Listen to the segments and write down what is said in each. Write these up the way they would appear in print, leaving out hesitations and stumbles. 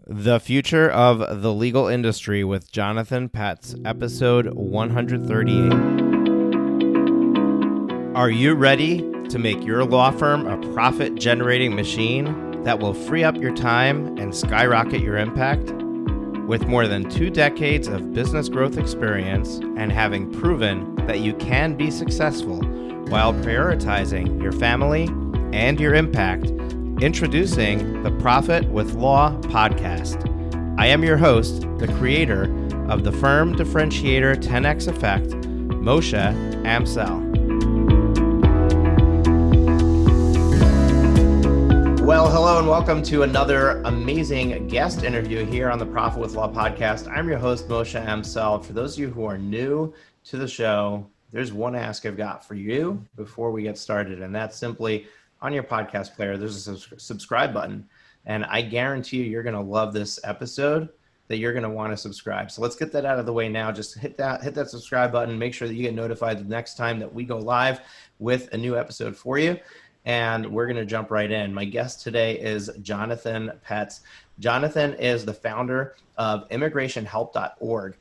The Future of the Legal Industry with Jonathan Petz, episode 138. Are you ready to make your law firm a profit-generating machine that will free up your time and skyrocket your impact? With more than 2 decades of business growth experience and having proven that you can be successful while prioritizing your family and your impact, introducing the Profit with Law podcast. I am your host, the creator of the firm differentiator 10x effect, Moshe Amsel. Well, hello and welcome to another amazing guest interview here on the Profit with Law podcast. I'm your host, Moshe Amsel. For those of you who are new to the show, there's one ask I've got for you before we get started, and that's simply on your podcast player, there's a subscribe button. And I guarantee you're going to love this episode, that you're going to want to subscribe. So let's get that out of the way now. Just hit that subscribe button. Make sure that you get notified the next time that we go live with a new episode for you. And we're going to jump right in. My guest today is Jonathan Petz. Jonathan is the founder of immigrationhelp.org.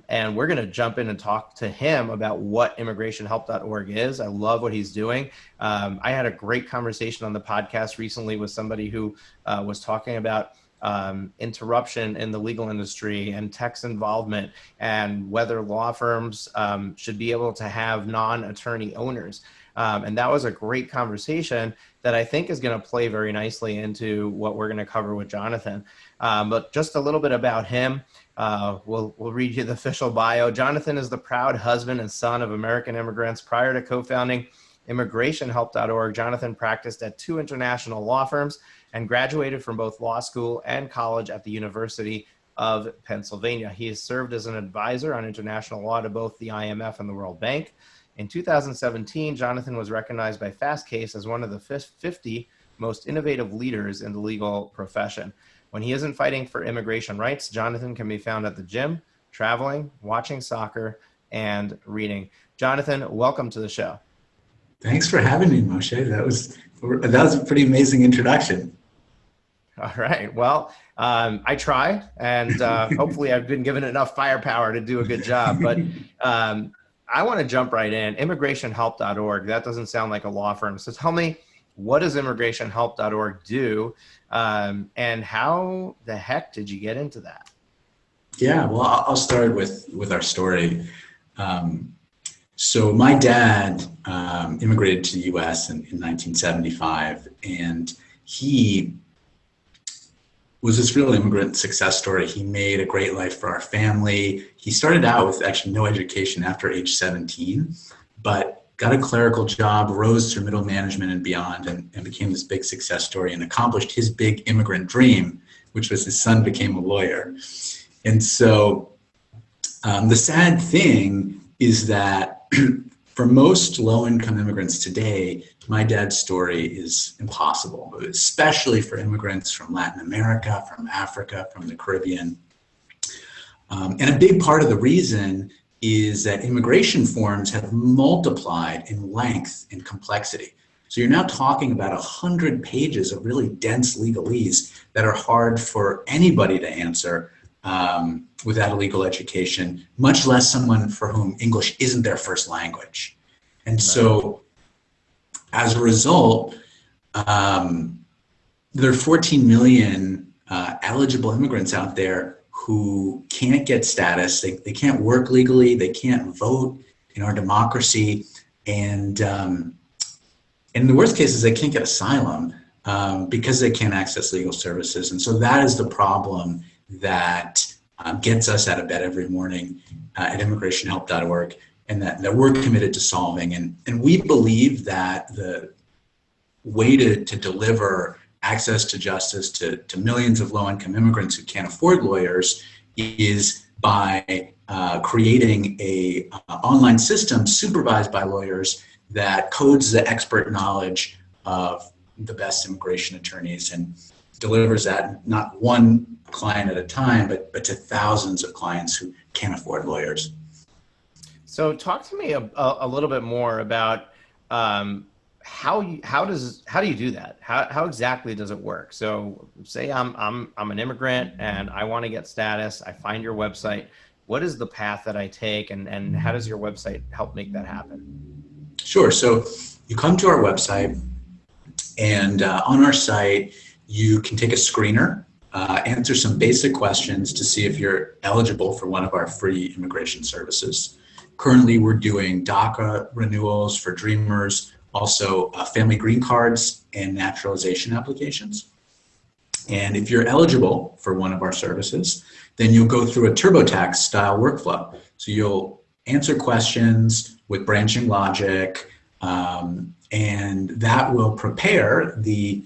And we're going to jump in and talk to him about what immigrationhelp.org is. I love what he's doing. I had a great conversation on the podcast recently with somebody who was talking about interruption in the legal industry and tech's involvement and whether law firms should be able to have non-attorney owners. And that was a great conversation that I think is going to play very nicely into what we're going to cover with Jonathan. But just a little bit about him. We'll read you the official bio. Jonathan is the proud husband and son of American immigrants. Prior to co-founding immigrationhelp.org, Jonathan practiced at 2 international law firms and graduated from both law school and college at the University of Pennsylvania. He has served as an advisor on international law to both the IMF and the World Bank. In 2017, Jonathan was recognized by Fast Case as one of the 50 most innovative leaders in the legal profession. When he isn't fighting for immigration rights, Jonathan can be found at the gym, traveling, watching soccer, and reading. Jonathan, welcome to the show. Thanks for having me, Moshe. That was a pretty amazing introduction. All right. Well, I try, and hopefully I've been given enough firepower to do a good job. But I want to jump right in. Immigrationhelp.org, that doesn't sound like a law firm. So tell me, what does immigrationhelp.org do? And how the heck did you get into that? Yeah, well, I'll start with our story. So my dad immigrated to the U.S. in 1975, and he was this real immigrant success story. He made a great life for our family. He started out with actually no education after age 17, but got a clerical job, rose through middle management and beyond, and became this big success story and accomplished his big immigrant dream, which was his son became a lawyer. And so the sad thing is that for most low-income immigrants today, my dad's story is impossible, especially for immigrants from Latin America, from Africa, from the Caribbean. And a big part of the reason is that immigration forms have multiplied in length and complexity. So you're now talking about 100 pages of really dense legalese that are hard for anybody to answer without a legal education, much less someone for whom English isn't their first language. And so as a result, there are 14 million eligible immigrants out there who can't get status. They can't work legally. They can't vote in our democracy. And in the worst cases, they can't get asylum because they can't access legal services. And so that is the problem that gets us out of bed every morning at immigrationhelp.org, and that we're committed to solving. And we believe that the way to deliver access to justice to millions of low-income immigrants who can't afford lawyers is by creating a online system supervised by lawyers that codes the expert knowledge of the best immigration attorneys and delivers that not one client at a time, but to thousands of clients who can't afford lawyers. So talk to me a little bit more about how do you do that? How exactly does it work? So say I'm an immigrant and I want to get status. I find your website. What is the path that I take, and how does your website help make that happen? Sure. So you come to our website, and on our site, you can take a screener, answer some basic questions to see if you're eligible for one of our free immigration services. Currently, we're doing DACA renewals for Dreamers, also family green cards and naturalization applications. And if you're eligible for one of our services, then you'll go through a TurboTax style workflow. So you'll answer questions with branching logic, and that will prepare the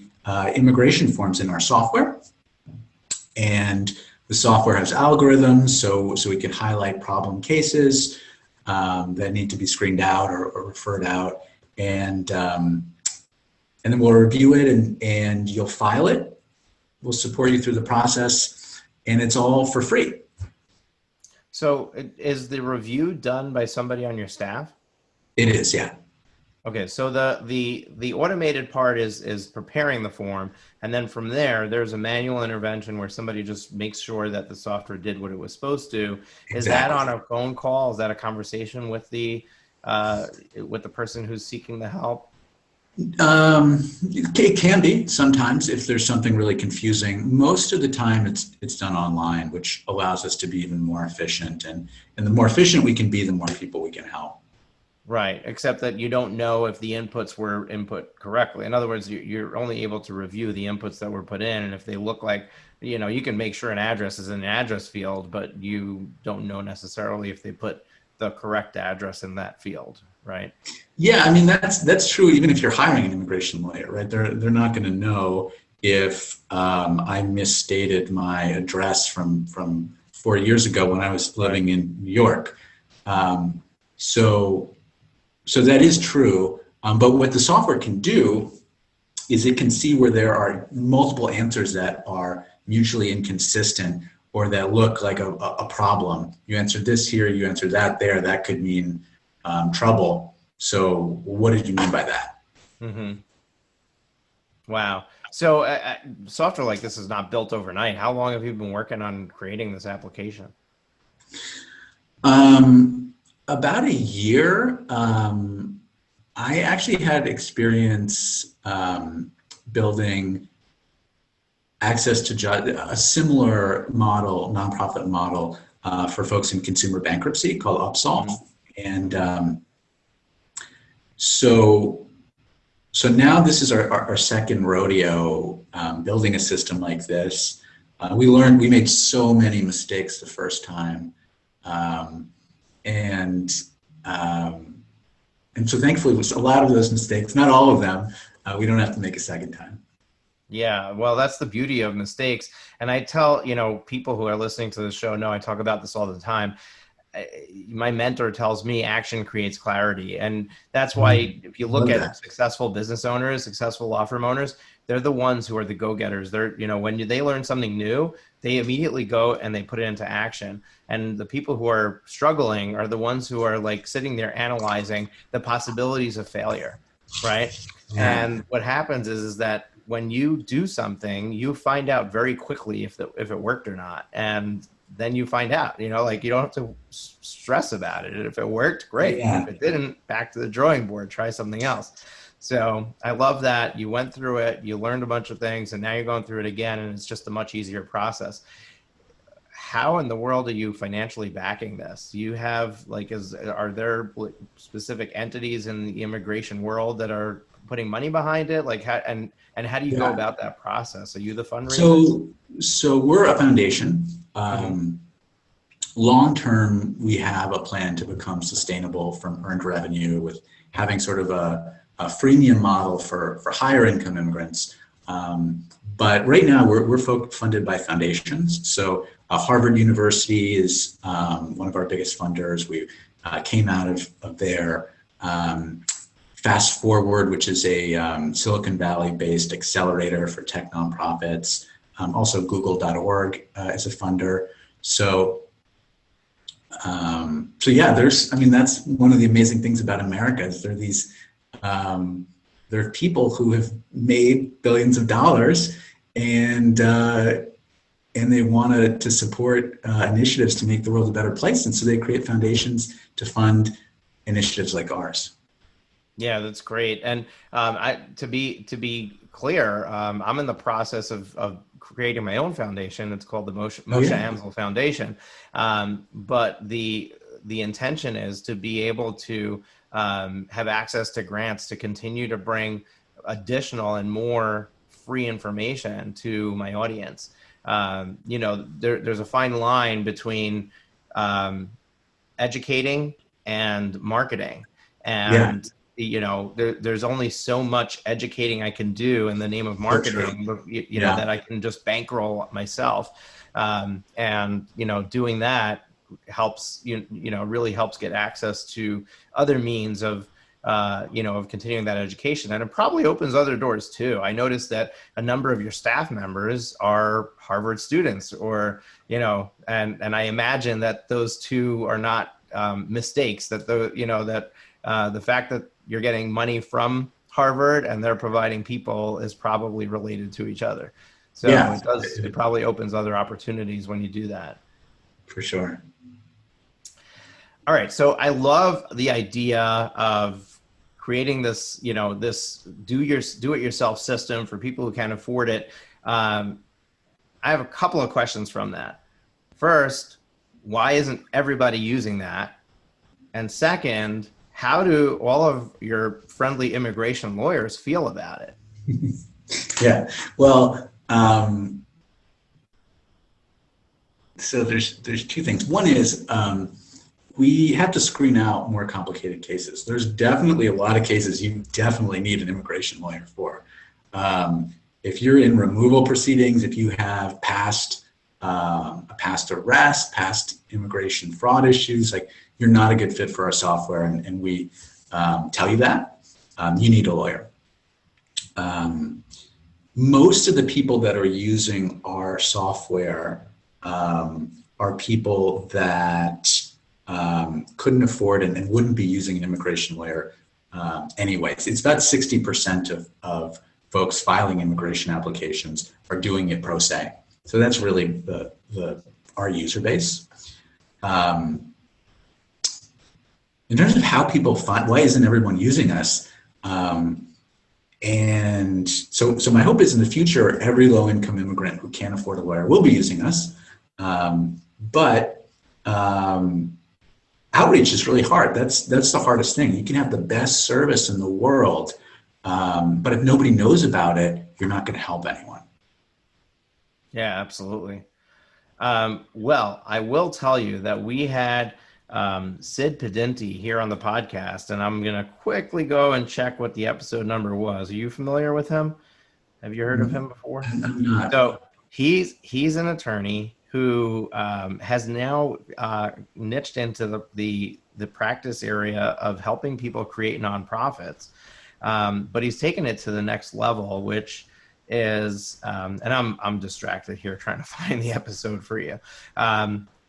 immigration forms in our software. And the software has algorithms, so we can highlight problem cases that need to be screened out or referred out, and then we'll review it, and you'll file it. We'll support you through the process, and it's all for free. So is the review done by somebody on your staff? It is, yeah. Okay, so the automated part is preparing the form, and then from there's a manual intervention where somebody just makes sure that the software did what it was supposed to. Is that on a phone call? Is that a conversation with the person who's seeking the help? It can be sometimes if there's something really confusing. Most of the time it's done online, which allows us to be even more efficient, and the more efficient we can be, the more people we can help. Right, except that you don't know if the inputs were input correctly. In other words, you're only able to review the inputs that were put in, and if they look like, you can make sure an address is in the address field, but you don't know necessarily if they put the correct address in that field, right? Yeah, I mean that's true. Even if you're hiring an immigration lawyer, right? They're not going to know if I misstated my address from 4 years ago when I was living in New York. So that is true, but what the software can do is it can see where there are multiple answers that are mutually inconsistent or that look like a problem. You answered this here, you answered that there, that could mean trouble. So what did you mean by that? Mm-hmm. Wow. So software like this is not built overnight. How long have you been working on creating this application? About a year. I actually had experience building access to a similar model, nonprofit model for folks in consumer bankruptcy called Amsel. Mm-hmm. And so now this is our second rodeo building a system like this. We made so many mistakes the first time. And so thankfully, with a lot of those mistakes, not all of them, we don't have to make a second time. Yeah, well, that's the beauty of mistakes. And I tell, people who are listening to the show know I talk about this all the time. My mentor tells me action creates clarity. And that's why if you look at successful business owners, successful law firm owners, they're the ones who are the go-getters. They're, when they learn something new, they immediately go and they put it into action. And the people who are struggling are the ones who are like sitting there analyzing the possibilities of failure, right? Yeah. And what happens is that when you do something, you find out very quickly if it worked or not. And then you find out, you don't have to stress about it. If it worked, great. Yeah. If it didn't, back to the drawing board, try something else. So I love that you went through it, you learned a bunch of things, and now you're going through it again, and it's just a much easier process. How in the world are you financially backing this? You have are there specific entities in the immigration world that are putting money behind it? How do you go about that process? Are you the fundraiser? So we're a foundation. Long term, we have a plan to become sustainable from earned revenue with having sort of a freemium model for higher income immigrants. But right now we're funded by foundations. So Harvard University is one of our biggest funders. We came out of there. Fast Forward, which is a Silicon Valley based accelerator for tech nonprofits. Also Google.org is a funder. So yeah, that's one of the amazing things about America is there are these there are people who have made billions of dollars, and they want to support initiatives to make the world a better place, and so they create foundations to fund initiatives like ours. Yeah, that's great. And to be clear, I'm in the process of creating my own foundation. It's called the Moshe Amsel Foundation. But the intention is to be able to have access to grants to continue to bring additional and more free information to my audience. There's a fine line between educating and marketing. And there's only so much educating I can do in the name of marketing, that I can just bankroll myself. Doing that helps, really helps get access to other means of continuing that education. And it probably opens other doors too. I noticed that a number of your staff members are Harvard students, or, and I imagine that those two are not mistakes, that the fact that you're getting money from Harvard and they're providing people is probably related to each other. So it probably opens other opportunities when you do that. For sure. All right. So I love the idea of creating this, this do-it-yourself system for people who can't afford it. I have a couple of questions from that. First, why isn't everybody using that? And second, how do all of your friendly immigration lawyers feel about it? Yeah, well, so there's two things. One is we have to screen out more complicated cases. There's definitely a lot of cases you definitely need an immigration lawyer for. If you're in removal proceedings, if you have past arrest, past immigration fraud issues, like, you're not a good fit for our software, and we tell you that. You need a lawyer. Most of the people that are using our software are people that couldn't afford and wouldn't be using an immigration lawyer anyways. It's about 60% of folks filing immigration applications are doing it pro se. So that's really our user base. In terms of how people find, why isn't everyone using us? And so my hope is in the future, every low-income immigrant who can't afford a lawyer will be using us. But outreach is really hard. That's the hardest thing. You can have the best service in the world, but if nobody knows about it, you're not going to help anyone. Yeah, absolutely. Well, I will tell you that we had Sid Pedinti here on the podcast, and I'm going to quickly go and check what the episode number was. Are you familiar with him? Have you heard of him before? I'm not. So he's an attorney who has now niched into the practice area of helping people create nonprofits. But he's taken it to the next level, which is, and I'm distracted here trying to find the episode for you.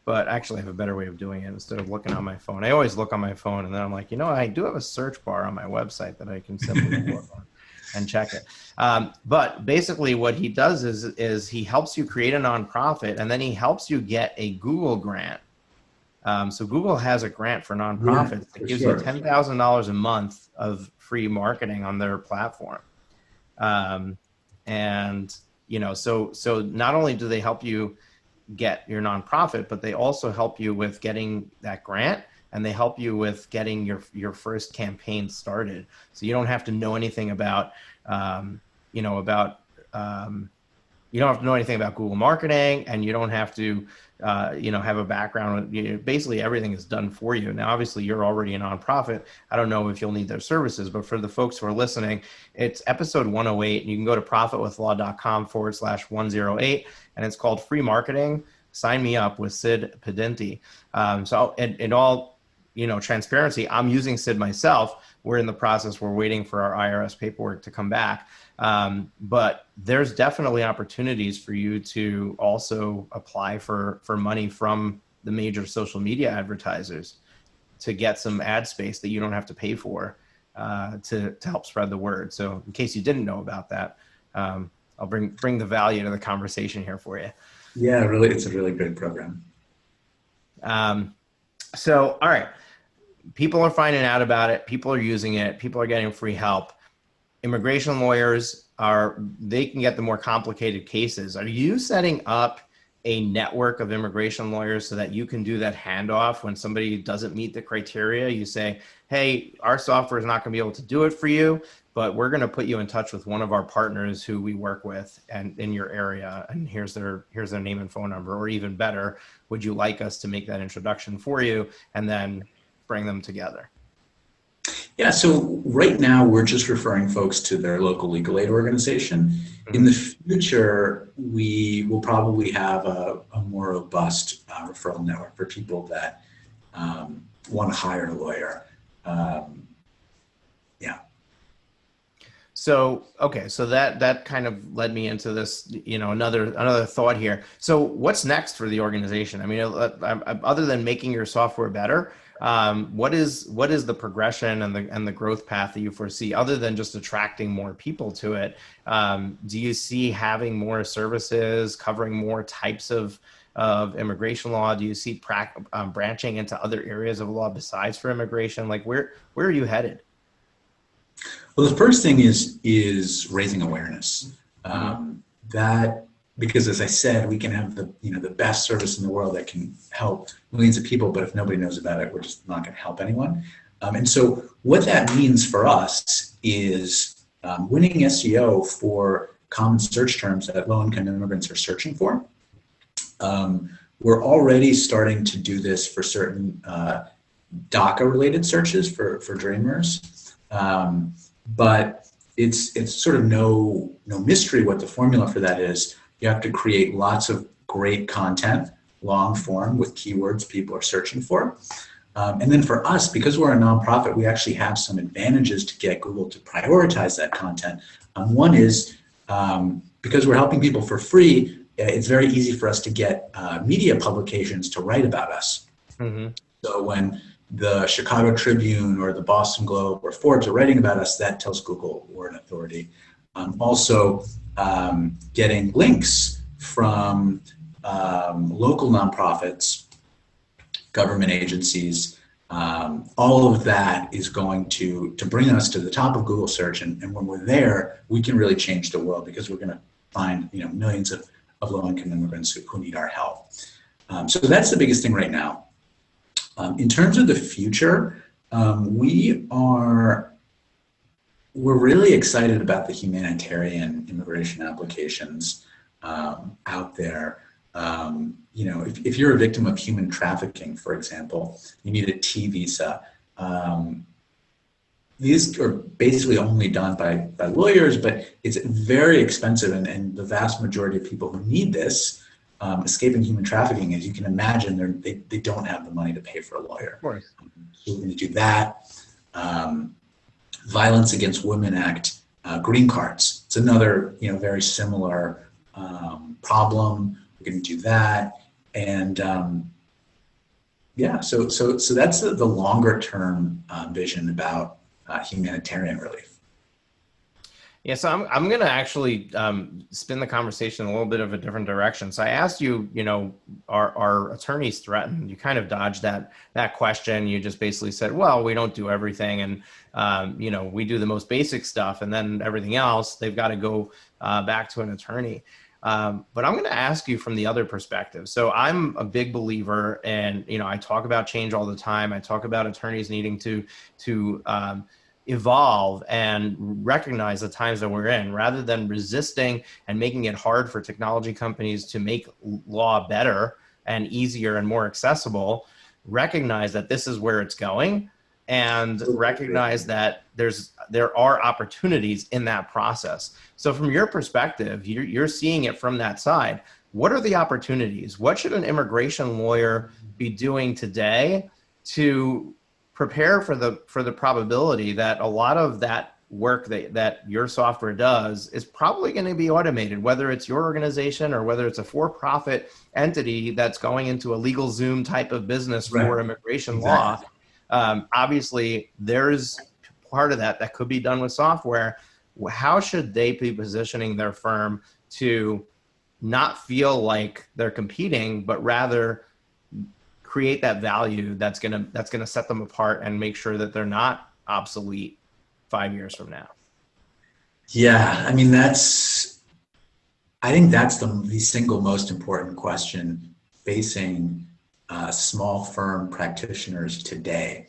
But actually I have a better way of doing it instead of looking on my phone. I always look on my phone and then I'm like, I do have a search bar on my website that I can simply look on and check it. But basically what he does is he helps you create a nonprofit, and then he helps you get a Google grant. So Google has a grant for nonprofits that gives you $10,000 a month of free marketing on their platform. So not only do they help you get your nonprofit, but they also help you with getting that grant, and they help you with getting your first campaign started. So you don't have to know anything about, you don't have to know anything about Google marketing, and you don't have to, have a background. Basically everything is done for you. Now, obviously you're already a nonprofit. I don't know if you'll need their services, but for the folks who are listening, it's episode 108, and you can go to profitwithlaw.com/108, and it's called Free Marketing. Sign me up with Sid Pedinti. So in all, transparency, I'm using Sid myself. We're in the process. We're waiting for our IRS paperwork to come back. But there's definitely opportunities for you to also apply for money from the major social media advertisers to get some ad space that you don't have to pay for. to help spread the word. So in case you didn't know about that, I'll bring the value to the conversation here for you. Yeah, really, it's a really great program. So, all right, people are finding out about it. People are using it. People are getting free help. Immigration lawyers they can get the more complicated cases. Are you setting up a network of immigration lawyers so that you can do that handoff when somebody doesn't meet the criteria? You say, hey, our software is not going to be able to do it for you, but we're going to put you in touch with one of our partners who we work with and in your area, and here's their name and phone number. Or even better, would you like us to make that introduction for you and then bring them together? Yeah, so right now we're just referring folks to their local legal aid organization. In the future, we will probably have a more robust referral network for people that want to hire a lawyer. Yeah. So, okay, so that kind of led me into this, another thought here. So what's next for the organization? I mean, other than making your software better, what is the progression and the growth path that you foresee, other than just attracting more people to it? Do you see having more services, covering more types of immigration law? Do you see branching into other areas of law besides for immigration? Like where are you headed? Well, the first thing is raising awareness. That because, as I said, we can have the best service in the world that can help millions of people, but if nobody knows about it, we're just not going to help anyone. And so, what that means for us is winning SEO for common search terms that low-income immigrants are searching for. We're already starting to do this for certain DACA-related searches for Dreamers. But it's sort of no mystery what the formula for that is. You have to create lots of great content, long form with keywords people are searching for. And then for us, because we're a nonprofit, we actually have some advantages to get Google to prioritize that content. One is because we're helping people for free, it's very easy for us to get media publications to write about us. So when the Chicago Tribune or the Boston Globe or Forbes are writing about us, that tells Google we're an authority. Also, getting links from local nonprofits, government agencies, all of that is going to bring us to the top of Google search. And when we're there, we can really change the world because we're going to find millions of low-income immigrants who need our help. So that's the biggest thing right now. In terms of the future, we're really excited about the humanitarian immigration applications out there. If you're a victim of human trafficking, for example, you need a T visa. These are basically only done by lawyers, but it's very expensive, and the vast majority of people who need this escaping human trafficking, as you can imagine, they don't have the money to pay for a lawyer. Of course. So we're going to do that. Violence Against Women Act, green cards. It's another very similar problem. We're going to do that, and so that's the longer term vision about humanitarian relief. Yeah, so I'm going to actually spin the conversation a little bit of a different direction. So I asked you, are attorneys threatened? You kind of dodged that question. You just basically said, well, we don't do everything, and we do the most basic stuff, and then everything else they've got to go back to an attorney. But I'm going to ask you from the other perspective. So I'm a big believer, and I talk about change all the time. I talk about attorneys needing to evolve and recognize the times that we're in, rather than resisting and making it hard for technology companies to make law better and easier and more accessible. Recognize that this is where it's going, and recognize that there are opportunities in that process. So from your perspective, you're seeing it from that side. What are the opportunities? What should an immigration lawyer be doing today to prepare for the probability that a lot of that work that your software does is probably going to be automated, whether it's your organization or whether it's a for-profit entity that's going into a LegalZoom type of business for immigration law? Obviously, there's part of that could be done with software. How should they be positioning their firm to not feel like they're competing, but rather create that value that's gonna set them apart and make sure that they're not obsolete 5 years from now? Yeah, I mean, I think that's the single most important question facing small firm practitioners today.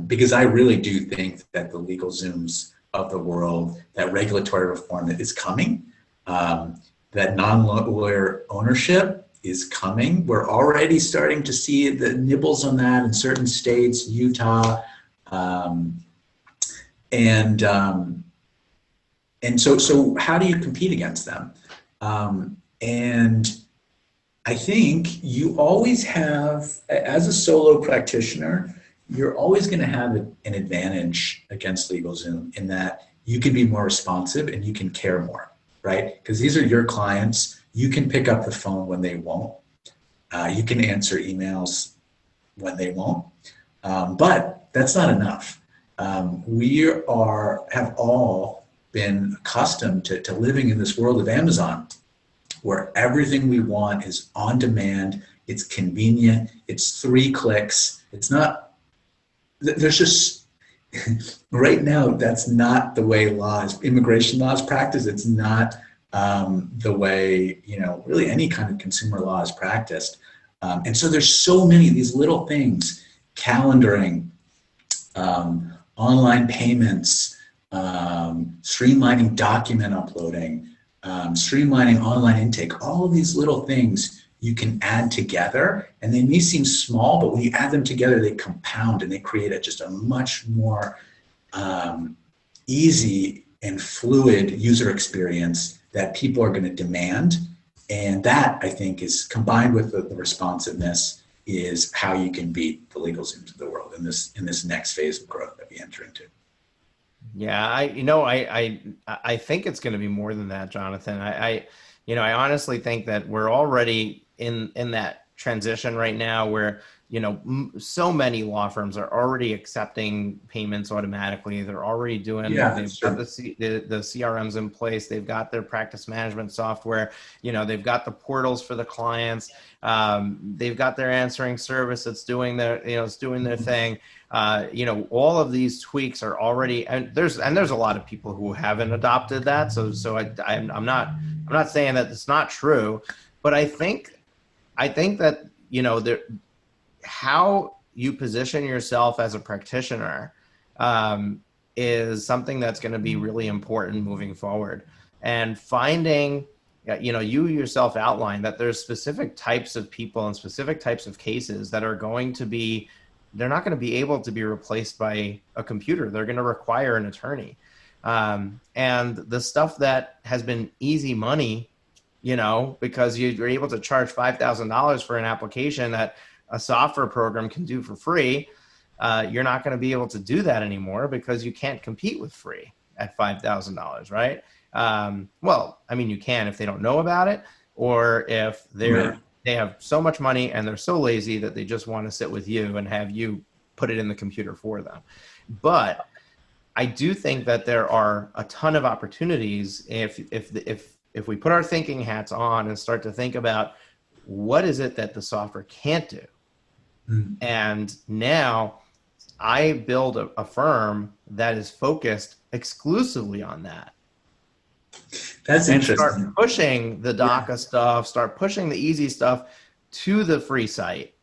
Because I really do think that the LegalZooms of the world, that regulatory reform that is coming, that non-lawyer ownership is coming. We're already starting to see the nibbles on that in certain states, Utah, and so how do you compete against them? And I think you always have, as a solo practitioner, you're always going to have an advantage against LegalZoom in that you can be more responsive and you can care more, right? Because these are your clients. You can pick up the phone when they won't. You can answer emails when they won't. But that's not enough. Have all been accustomed to living in this world of Amazon, where everything we want is on demand, it's convenient, it's 3 clicks. It's not, there's just, right now, that's not the way immigration laws practice. It's not the way, really any kind of consumer law is practiced. And so there's so many of these little things, calendaring, online payments, streamlining document uploading, streamlining online intake, all of these little things you can add together, and they may seem small, but when you add them together, they compound and they create just a much more easy and fluid user experience that people are going to demand. And that, I think, is combined with the responsiveness, is how you can beat the LegalZooms of the world in this next phase of growth that we enter into. Yeah, I think it's going to be more than that, Jonathan. I honestly think that we're already in that transition right now where, so many law firms are already accepting payments automatically. They're already doing, they've got the CRMs in place. They've got their practice management software. They've got the portals for the clients. They've got their answering service that's doing it's doing their thing. All of these tweaks are already, and there's a lot of people who haven't adopted that. So I'm not saying that it's not true, but I think that, how you position yourself as a practitioner is something that's going to be really important moving forward. And finding, you yourself outlined that there's specific types of people and specific types of cases that are going to be, they're not going to be able to be replaced by a computer. They're going to require an attorney. And the stuff that has been easy money, because you're able to charge $5,000 for an application that a software program can do for free, you're not going to be able to do that anymore because you can't compete with free at $5,000, right? Well, I mean, you can if they don't know about it, or if they have so much money and they're so lazy that they just want to sit with you and have you put it in the computer for them. But I do think that there are a ton of opportunities if we put our thinking hats on and start to think about what is it that the software can't do. And now I build a firm that is focused exclusively on that. That's interesting. Start pushing the DACA stuff, start pushing the easy stuff to the free site,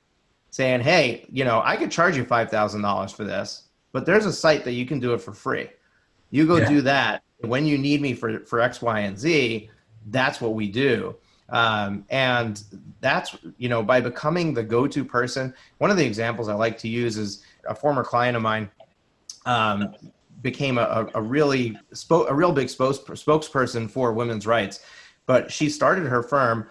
saying, hey, I could charge you $5,000 for this, but there's a site that you can do it for free. You go do that. When you need me for X, Y, and Z, that's what we do. And that's, by becoming the go-to person. One of the examples I like to use is a former client of mine became a real big spokesperson for women's rights. But she started her firm.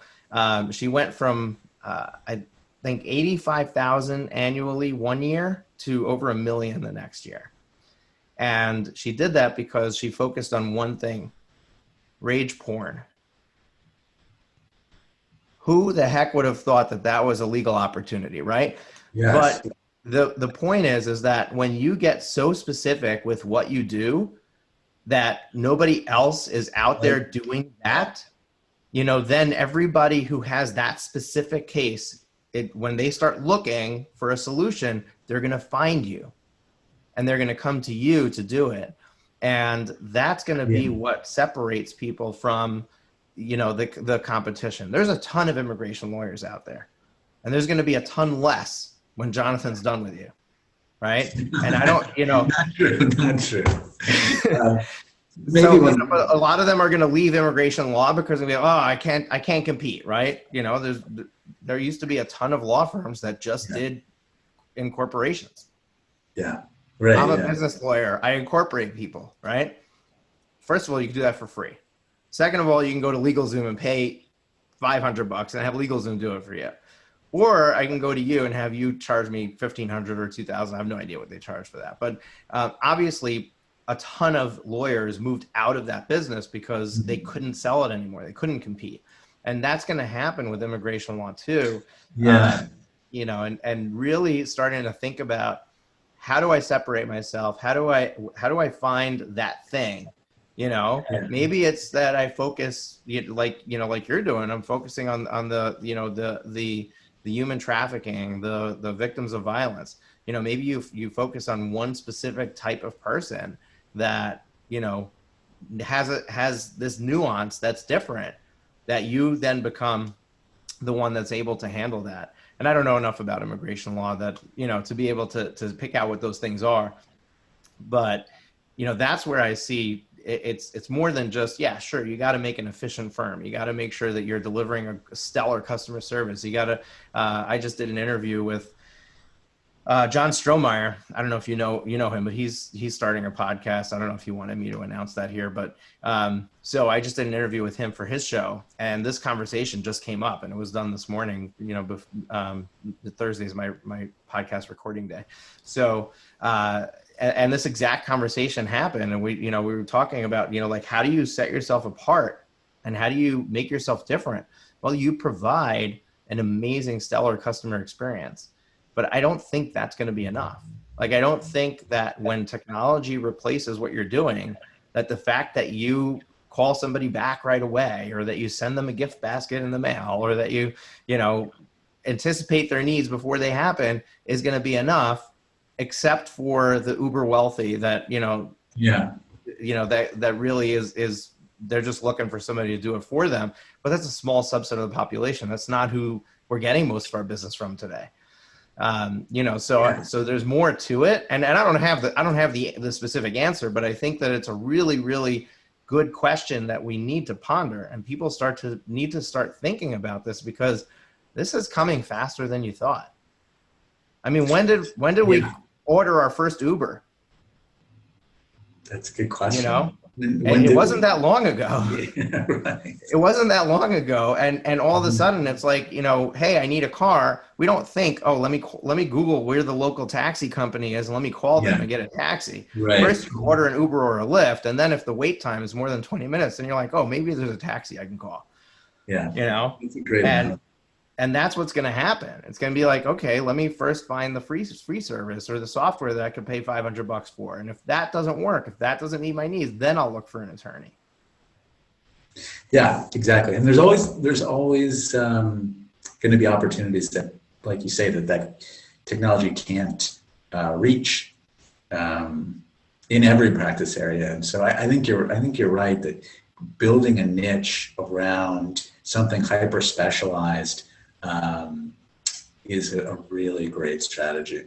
She went from, I think, 85,000 annually one year to over 1 million the next year. And she did that because she focused on one thing: rage porn. Who the heck would have thought that was a legal opportunity, right? Yes. But the point is that when you get so specific with what you do that nobody else is out there Right. doing that, then everybody who has that specific case, when they start looking for a solution, they're going to find you and they're going to come to you to do it. And that's going to Yeah. be what separates people from, the competition. There's a ton of immigration lawyers out there, and there's going to be a ton less when Jonathan's done with you. Right. And I don't, Not true. Not true. Uh, so maybe when. a lot of them are going to leave immigration law because they'll be, oh, I can't compete. Right. There used to be a ton of law firms that just Yeah. did incorporations. Yeah. Right. I'm a Yeah. business lawyer. I incorporate people, right? First of all, you can do that for free. Second of all, you can go to LegalZoom and pay $500 and have LegalZoom do it for you. Or I can go to you and have you charge me $1,500 or $2,000. I have no idea what they charge for that. But obviously, a ton of lawyers moved out of that business because they couldn't sell it anymore. They couldn't compete. And that's going to happen with immigration law too. Yeah. And really starting to think about, how do I separate myself? How do I find that thing? Maybe it's that I focus like you're doing. I'm focusing on the human trafficking, the victims of violence. Maybe you focus on one specific type of person that, has this nuance that's different, that you then become the one that's able to handle that. And I don't know enough about immigration law that, to be able to pick out what those things are. But, that's where I see it's more than just, yeah, sure, you got to make an efficient firm. You got to make sure that you're delivering a stellar customer service. You got to, I just did an interview with John Strohmeyer. I don't know if you know him, but he's starting a podcast. I don't know if you wanted me to announce that here, but so I just did an interview with him for his show, and this conversation just came up, and it was done this morning. Thursday is my podcast recording day, so and this exact conversation happened, and we were talking about like, how do you set yourself apart, and how do you make yourself different? Well, you provide an amazing, stellar customer experience. But I don't think that's going to be enough. Like, I don't think that when technology replaces what you're doing, that the fact that you call somebody back right away, or that you send them a gift basket in the mail, or that you anticipate their needs before they happen is going to be enough, except for the uber wealthy that, that really is they're just looking for somebody to do it for them. But that's a small subset of the population. That's not who we're getting most of our business from today. So there's more to it, and I don't have the specific answer, but I think that it's a really, really good question that we need to ponder, and people need to start thinking about this, because this is coming faster than you thought. I mean, when did we order our first Uber? That's a good question. It wasn't that long ago. Yeah, right. It wasn't that long ago, and all of a sudden it's like, hey, I need a car. We don't think, oh, let me Google where the local taxi company is, and let me call them and get a taxi. Right. First, you order an Uber or a Lyft, and then if the wait time is more than 20 minutes, then you're like, oh, maybe there's a taxi I can call. Yeah. That's a great one. And that's what's going to happen. It's going to be like, okay, let me first find the free service or the software that I could pay $500 for. And if that doesn't work, if that doesn't meet my needs, then I'll look for an attorney. Yeah, exactly. And there's always going to be opportunities that, like you say, that technology can't reach in every practice area. And so I think you're right that building a niche around something hyper specialized is a really great strategy.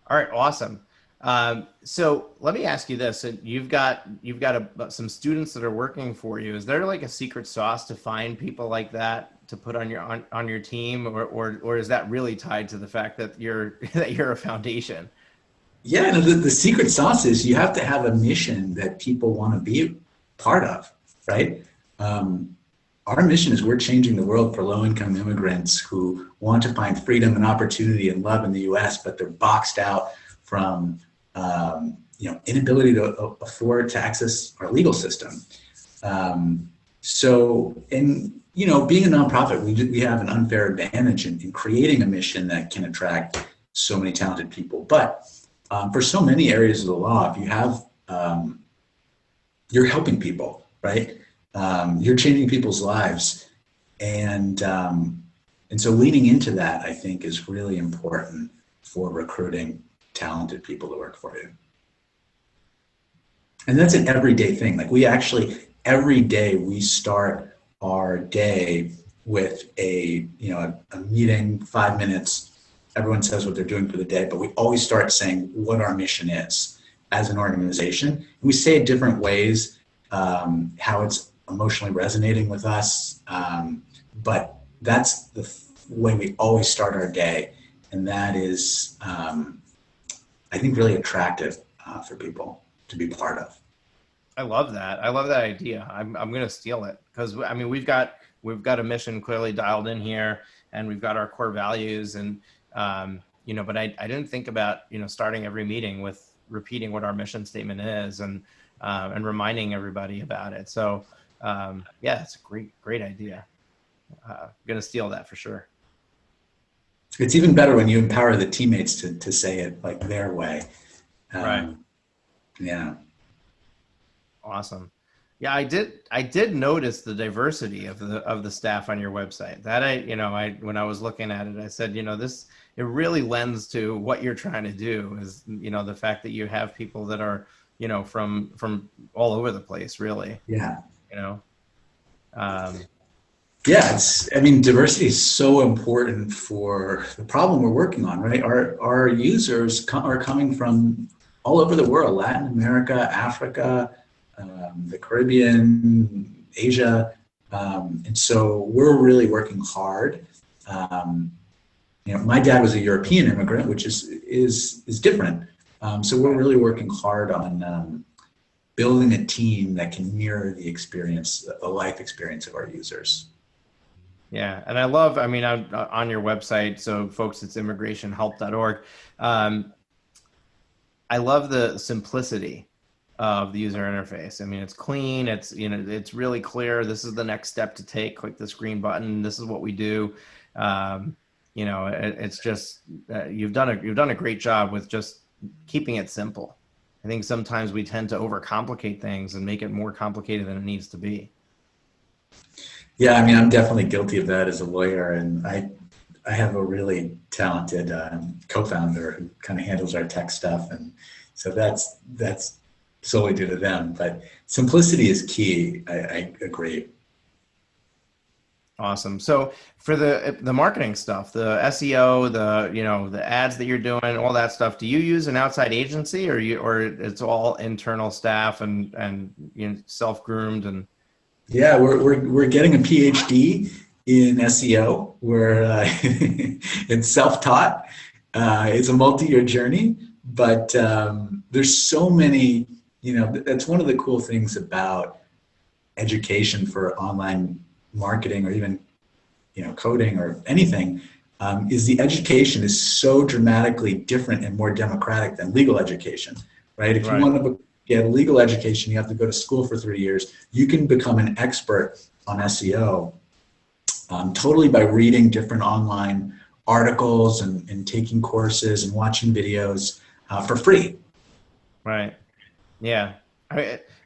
All right, awesome. So let me ask you this: you've got some students that are working for you. Is there like a secret sauce to find people like that to put on your team, or is that really tied to the fact that you're a foundation? Yeah, no, the secret sauce is you have to have a mission that people want to be part of, right? Our mission is we're changing the world for low-income immigrants who want to find freedom and opportunity and love in the U.S., but they're boxed out from inability to afford to access our legal system. So, being a nonprofit, we have an unfair advantage in creating a mission that can attract so many talented people. But for so many areas of the law, if you have, you're helping people, right? You're changing people's lives. And so leaning into that, I think, is really important for recruiting talented people to work for you. And that's an everyday thing. Like we actually, every day we start our day with a meeting, 5 minutes. Everyone says what they're doing for the day, but we always start saying what our mission is as an organization. And we say it different ways, how it's emotionally resonating with us. But that's the way we always start our day. And that is, I think, really attractive for people to be part of. I love that. I love that idea. I'm going to steal it because I mean, we've got a mission clearly dialed in here, and we've got our core values, and but I didn't think about starting every meeting with repeating what our mission statement is, and reminding everybody about it. So yeah, it's a great idea. I'm going to steal that for sure. It's even better when you empower the teammates to say it like their way. Right. Yeah. Awesome. Yeah, I did notice the diversity of the staff on your website. That when I was looking at it, I said, this, it really lends to what you're trying to do, is, the fact that you have people that are, from all over the place, really. Yeah. Yeah, diversity is so important for the problem we're working on, right? Our users are coming from all over the world: Latin America, Africa, the Caribbean, Asia, and so we're really working hard. My dad was a European immigrant, which is different. So we're really working hard on building a team that can mirror the life experience of our users. Yeah, and I love, on your website, so folks, it's immigrationhelp.org. I love the simplicity of the user interface. It's clean. It's it's really clear. This is the next step to take. Click this green button. This is what we do. It's just you've done a great job with just keeping it simple. I think sometimes we tend to overcomplicate things and make it more complicated than it needs to be. Yeah, I'm definitely guilty of that as a lawyer, and I have a really talented co-founder who kind of handles our tech stuff, and so that's solely due to them. But simplicity is key. I agree. Awesome. So for the marketing stuff, the SEO, the ads that you're doing, all that stuff, do you use an outside agency, or it's all internal staff and self-groomed? And yeah, we're getting a PhD in SEO. It's self-taught. It's a multi-year journey, but there's so many. That's one of the cool things about education for online marketing, or even coding or anything, is the education is so dramatically different and more democratic than legal education, right? If you want to get a legal education, you have to go to school for 3 years. You can become an expert on SEO totally by reading different online articles and taking courses and watching videos for free. Right. Yeah.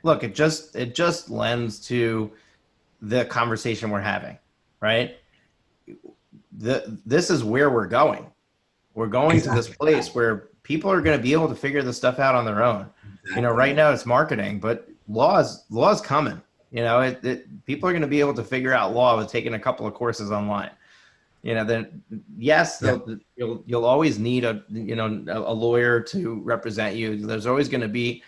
Look, it just lends to the conversation we're having, right? This is where we're going. We're going to this place where people are going to be able to figure this stuff out on their own. Exactly. Right now it's marketing, but law's coming. People are going to be able to figure out law with taking a couple of courses online. Then yes, you'll always need a lawyer to represent you. There's always going to be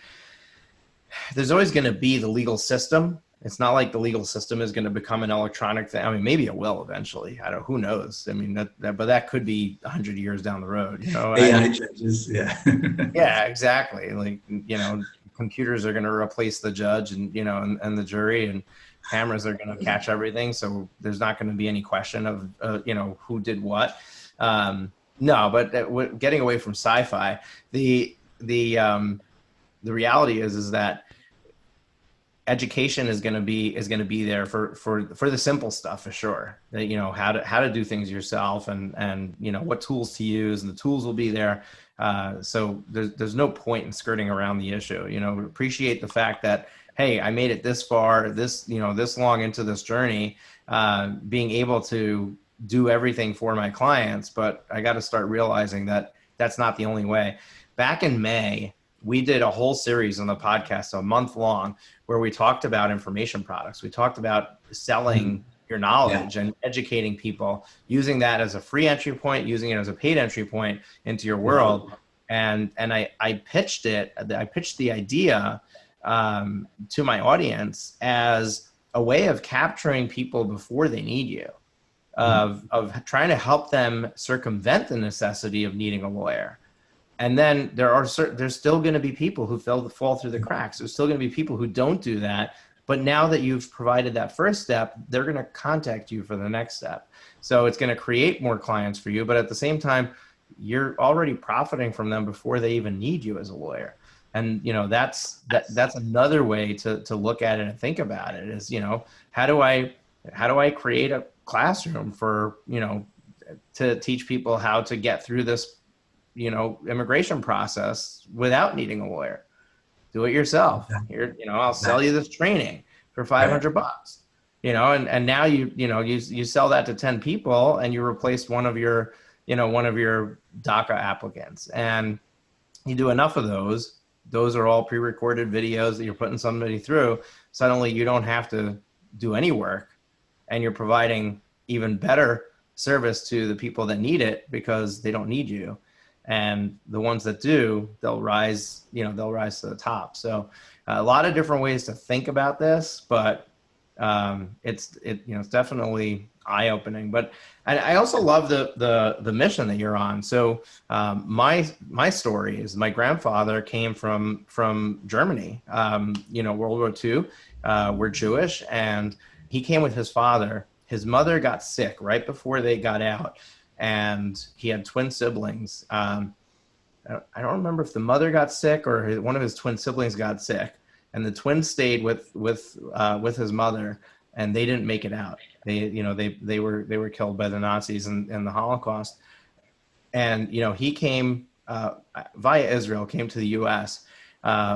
the legal system. It's not like the legal system is going to become an electronic thing. Maybe it will eventually. Who knows? But that could be 100 years down the road. AI judges, yeah. Yeah, exactly. Like, computers are going to replace the judge and the jury, and cameras are going to catch everything. So there's not going to be any question of, who did what. No, but getting away from sci-fi, the reality is that education is going to be there for the simple stuff for sure. That, you know, how to do things yourself, and you know what tools to use, and the tools will be there. So there's no point in skirting around the issue. You know, appreciate the fact that, hey, I made it this far, this long into this journey, being able to do everything for my clients, but I got to start realizing that that's not the only way. Back in May, we did a whole series on the podcast, a month long, where we talked about information products. We talked about selling your knowledge and educating people, using that as a free entry point, using it as a paid entry point into your world. And I pitched the idea to my audience as a way of capturing people before they need you, of trying to help them circumvent the necessity of needing a lawyer. And then there's still going to be people who fall through the cracks. There's still going to be people who don't do that. But now that you've provided that first step, they're going to contact you for the next step. So it's going to create more clients for you. But at the same time, you're already profiting from them before they even need you as a lawyer. And, you know, that's another way to look at it and think about it is, you know, how do I create a classroom for, you know, to teach people how to get through this, you know, immigration process without needing a lawyer? Do it yourself. Here, you know, I'll sell you this training for $500, you know, and now you sell that to 10 people and you replaced one of your DACA applicants, and you do enough of those. Those are all pre-recorded videos that you're putting somebody through. Suddenly you don't have to do any work, and you're providing even better service to the people that need it because they don't need you. And the ones that do, they'll rise to the top. So a lot of different ways to think about this, but it's definitely eye-opening. But I also love the mission that you're on. So my story is my grandfather came from Germany. World War II. We're Jewish, and he came with his father. His mother got sick right before they got out, and he had twin siblings. I don't remember if the mother got sick or one of his twin siblings got sick, and the twins stayed with his mother, and they didn't make it out. They were killed by the Nazis in the Holocaust. And, you know, he came via Israel, came to the U.S.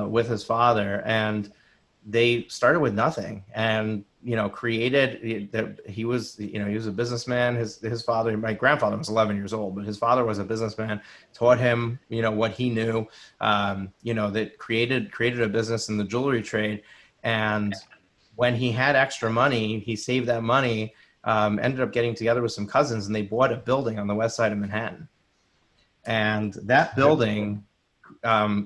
With his father, and they started with nothing, and, you know, he was a businessman. His father, my grandfather, was 11 years old, but his father was a businessman, taught him, you know, what he knew, that created a business in the jewelry trade. And when he had extra money, he saved that money, ended up getting together with some cousins, and they bought a building on the west side of Manhattan. And that building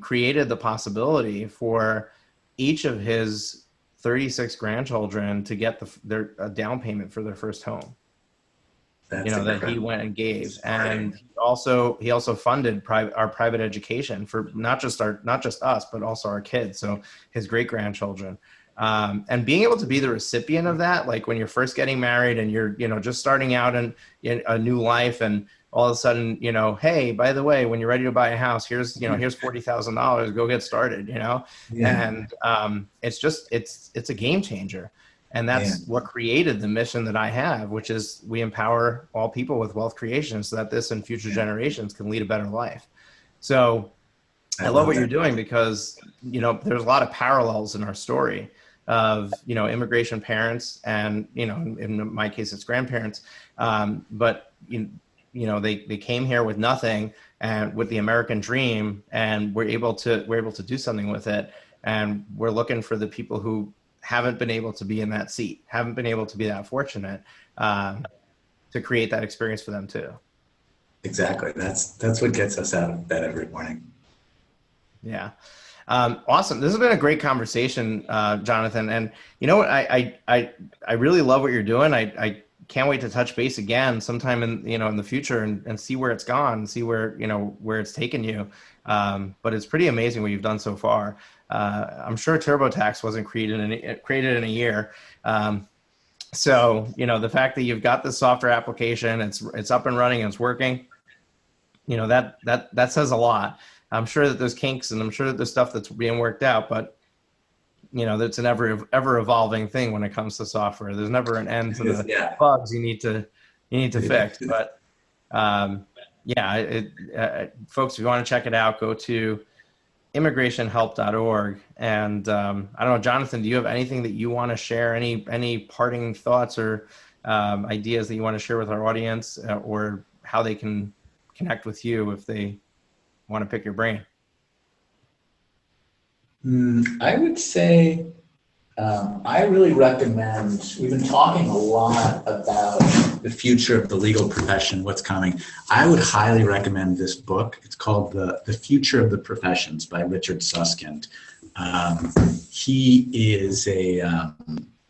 created the possibility for each of his 36 grandchildren to get their down payment for their first home. That he went and gave. And he also funded our private education for not just us, but also our kids. So his great grandchildren. And being able to be the recipient of that, like when you're first getting married and you're, you know, just starting out in a new life, and all of a sudden, you know, hey, by the way, when you're ready to buy a house, here's $40,000, go get started, you know? Yeah. And it's a game changer. And that's what created the mission that I have, which is we empower all people with wealth creation so that this and future generations can lead a better life. So I love what you're doing because, you know, there's a lot of parallels in our story of, you know, immigration parents and, you know, in my case, it's grandparents. But, you know, they came here with nothing and with the American dream, and we're able to do something with it. And we're looking for the people who haven't been able to be in that seat, haven't been able to be that fortunate, to create that experience for them too. Exactly. That's what gets us out of bed every morning. Yeah. Awesome. This has been a great conversation, Jonathan. And you know what, I really love what you're doing. I can't wait to touch base again sometime in the future and see where it's gone, see where it's taken you. But it's pretty amazing what you've done so far. I'm sure TurboTax wasn't created in a year. So, you know, the fact that you've got this software application, it's up and running and it's working, you know, that says a lot. I'm sure that there's kinks and I'm sure that there's stuff that's being worked out, but that's an ever evolving thing when it comes to software. There's never an end to the bugs you need to fix. But folks, if you want to check it out, go to immigrationhelp.org. And I don't know, Jonathan, do you have anything that you want to share? Any parting thoughts or ideas that you want to share with our audience, or how they can connect with you if they want to pick your brain? I would say I really recommend, we've been talking a lot about the future of the legal profession, what's coming. I would highly recommend this book. It's called The Future of the Professions by Richard Susskind. He is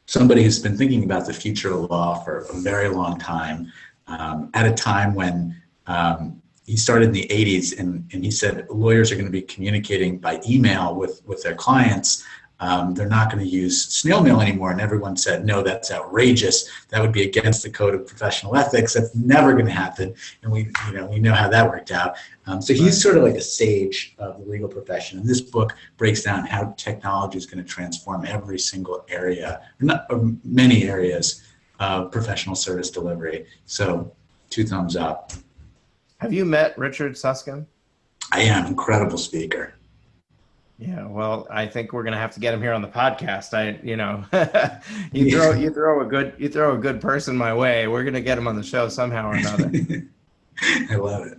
somebody who's been thinking about the future of law for a very long time, at a time when he started in the 80s, and he said lawyers are going to be communicating by email with their clients. They're not going to use snail mail anymore. And everyone said, no, that's outrageous. That would be against the code of professional ethics. That's never going to happen. And we know how that worked out. So he's sort of like a sage of the legal profession. And this book breaks down how technology is going to transform every single area, or many areas of professional service delivery. So 2 thumbs up. Have you met Richard Susskind? I am. Incredible speaker. Yeah, well, I think we're gonna have to get him here on the podcast. You throw a good person my way. We're gonna get him on the show somehow or another. I love it.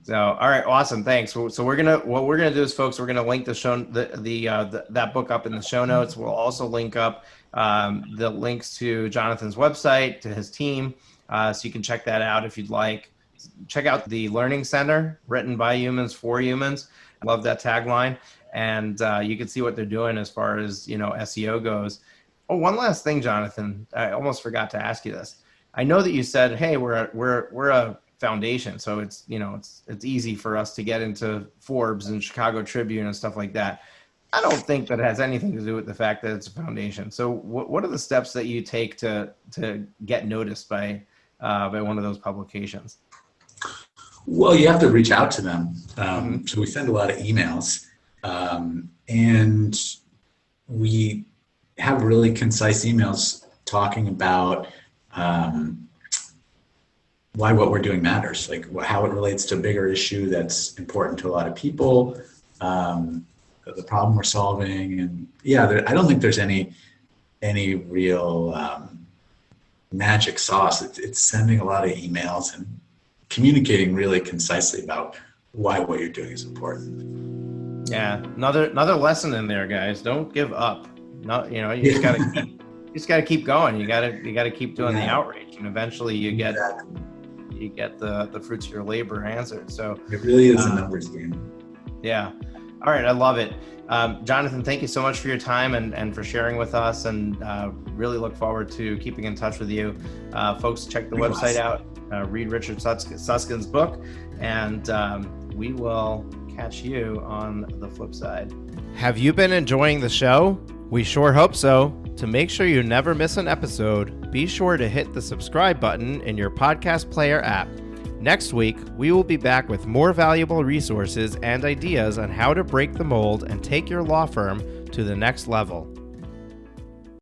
So, all right, awesome, thanks. So what we're gonna do is, folks, we're gonna link that book up in the show notes. We'll also link up the links to Jonathan's website, to his team, so you can check that out if you'd like. Check out the Learning Center, written by humans for humans. I love that tagline. And you can see what they're doing as far as, SEO goes. Oh, one last thing, Jonathan, I almost forgot to ask you this. I know that you said, hey, we're a foundation, so it's easy for us to get into Forbes and Chicago Tribune and stuff like that. I don't think that has anything to do with the fact that it's a foundation. So what are the steps that you take to get noticed by one of those publications? Well, you have to reach out to them. So we send a lot of emails, and we have really concise emails talking about why what we're doing matters, like how it relates to a bigger issue that's important to a lot of people, the problem we're solving. And I don't think there's any real magic sauce. It's sending a lot of emails and communicating really concisely about why what you're doing is important. Yeah, another lesson in there, guys. Don't give up. You just gotta keep going. You gotta keep doing the outreach, and eventually you get the fruits of your labor answered. So it really is a numbers game. Yeah. All right, I love it. Jonathan, thank you so much for your time and for sharing with us, and really look forward to keeping in touch with you. Folks, check the website out. Read Richard Susskind's book, and we will catch you on the flip side. Have you been enjoying the show? We sure hope so. To make sure you never miss an episode, be sure to hit the subscribe button in your podcast player app. Next week, we will be back with more valuable resources and ideas on how to break the mold and take your law firm to the next level.